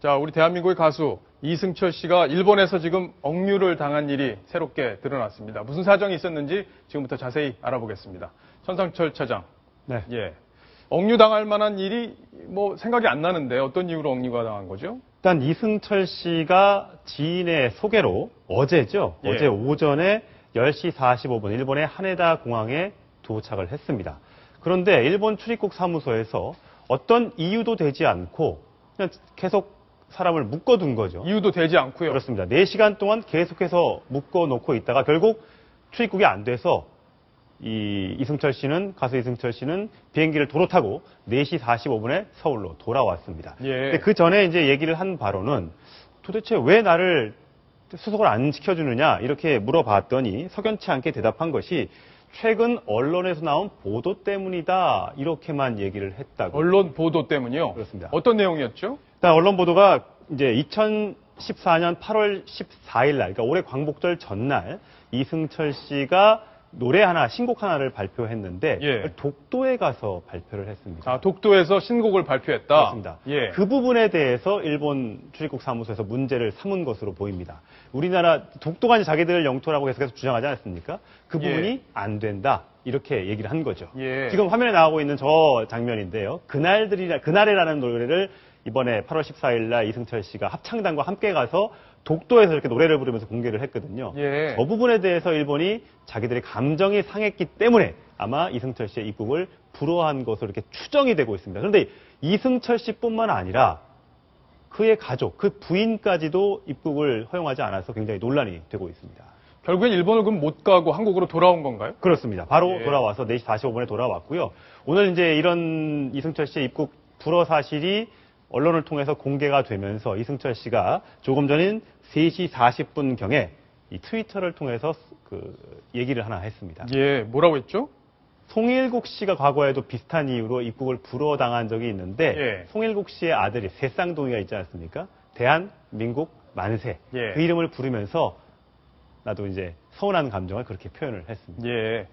자, 우리 대한민국의 가수 이승철 씨가 일본에서 지금 억류를 당한 일이 새롭게 드러났습니다. 무슨 사정이 있었는지 지금부터 자세히 알아보겠습니다. 천상철 차장. 네. 예. 억류 당할 만한 일이 뭐 생각이 안 나는데 어떤 이유로 억류가 당한 거죠? 일단 이승철 씨가 지인의 소개로 어제죠. 예. 어제 오전에 10시 45분 일본의 하네다 공항에 도착을 했습니다. 그런데 일본 출입국 사무소에서 어떤 이유도 되지 않고 그냥 계속 사람을 묶어둔 거죠. 이유도 되지 않고요. 그렇습니다. 4시간 동안 계속해서 묶어놓고 있다가 결국 출입국이 안 돼서 가수 이승철 씨는 비행기를 도로 타고 4시 45분에 서울로 돌아왔습니다. 예. 근데 그 전에 이제 얘기를 한 바로는 도대체 왜 나를 수속을 안 시켜주느냐 이렇게 물어봤더니 석연치 않게 대답한 것이 최근 언론에서 나온 보도 때문이다 이렇게만 얘기를 했다고. 언론 보도 때문이요? 그렇습니다. 어떤 내용이었죠? 일단 언론 보도가 이제 2014년 8월 14일 날, 그러니까 올해 광복절 전날 이승철 씨가 신곡 하나를 발표했는데 예. 독도에 가서 발표를 했습니다. 아, 독도에서 신곡을 발표했다. 그렇습니다. 예. 그 부분에 대해서 일본 출입국 사무소에서 문제를 삼은 것으로 보입니다. 우리나라 독도가 이제 자기들 영토라고 계속 주장하지 않습니까? 그 부분이 예. 안 된다. 이렇게 얘기를 한 거죠. 예. 지금 화면에 나오고 있는 저 장면인데요. 그날에라는 노래를 이번에 8월 14일 날 이승철 씨가 합창단과 함께 가서 독도에서 이렇게 노래를 부르면서 공개를 했거든요. 예. 저 부분에 대해서 일본이 자기들의 감정이 상했기 때문에 아마 이승철 씨의 입국을 불허한 것으로 이렇게 추정이 되고 있습니다. 그런데 이승철 씨뿐만 아니라 그의 가족, 그 부인까지도 입국을 허용하지 않아서 굉장히 논란이 되고 있습니다. 결국엔 일본을 그럼 못 가고 한국으로 돌아온 건가요? 그렇습니다. 바로 예. 돌아와서 4시 45분에 돌아왔고요. 오늘 이제 이런 이승철 씨의 입국 불허 사실이 언론을 통해서 공개가 되면서 이승철 씨가 조금 전인 3시 40분경에 이 트위터를 통해서 얘기를 하나 했습니다. 예, 뭐라고 했죠? 송일국 씨가 과거에도 비슷한 이유로 입국을 불허당한 적이 있는데 예. 송일국 씨의 아들이 새쌍둥이가 있지 않습니까? 대한민국 만세. 예. 그 이름을 부르면서 나도 이제 서운한 감정을 그렇게 표현을 했습니다. 예.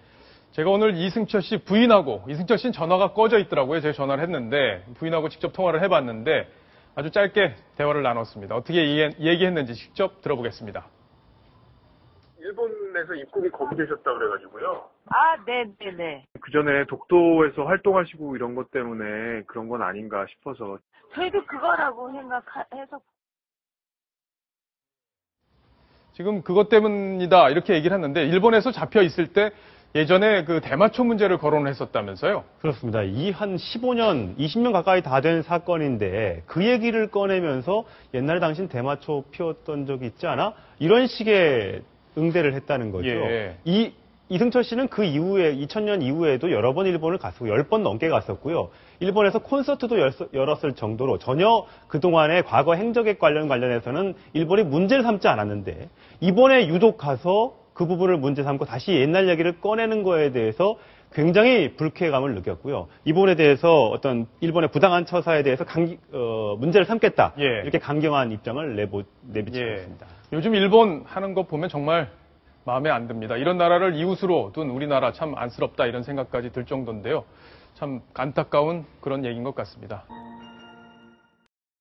제가 오늘 이승철 씨 부인하고, 이승철 씨는 전화가 꺼져 있더라고요. 제가 전화를 했는데, 부인하고 직접 통화를 해봤는데, 아주 짧게 대화를 나눴습니다. 어떻게 얘기했는지 직접 들어보겠습니다. 일본에서 입국이 거부되셨다 그래가지고요. 아, 네네네. 그 전에 독도에서 활동하시고 이런 것 때문에 그런 건 아닌가 싶어서. 저희도 그거라고 생각해서. 지금 그것 때문이다 이렇게 얘기를 했는데, 일본에서 잡혀 있을 때 예전에 그 대마초 문제를 거론을 했었다면서요? 그렇습니다. 이 한 15년, 20년 가까이 다 된 사건인데 그 얘기를 꺼내면서 옛날에 당신 대마초 피웠던 적이 있지 않아? 이런 식의 응대를 했다는 거죠. 예. 이승철 씨는 그 이후에 2000년 이후에도 여러 번 일본을 갔었고 10번 넘게 갔었고요. 일본에서 콘서트도 열었을 정도로 전혀 그동안의 과거 행적에 관련해서는 일본이 문제를 삼지 않았는데 이번에 유독 가서 그 부분을 문제 삼고 다시 옛날 얘기를 꺼내는 거에 대해서 굉장히 불쾌감을 느꼈고요. 이 부분에 대해서 어떤 일본의 부당한 처사에 대해서 문제를 삼겠다. 예. 이렇게 강경한 입장을 내비치고 예. 있습니다. 요즘 일본 하는 거 보면 정말 마음에 안 듭니다. 이런 나라를 이웃으로 둔 우리나라 참 안쓰럽다 이런 생각까지 들 정도인데요. 참 안타까운 그런 얘기인 것 같습니다.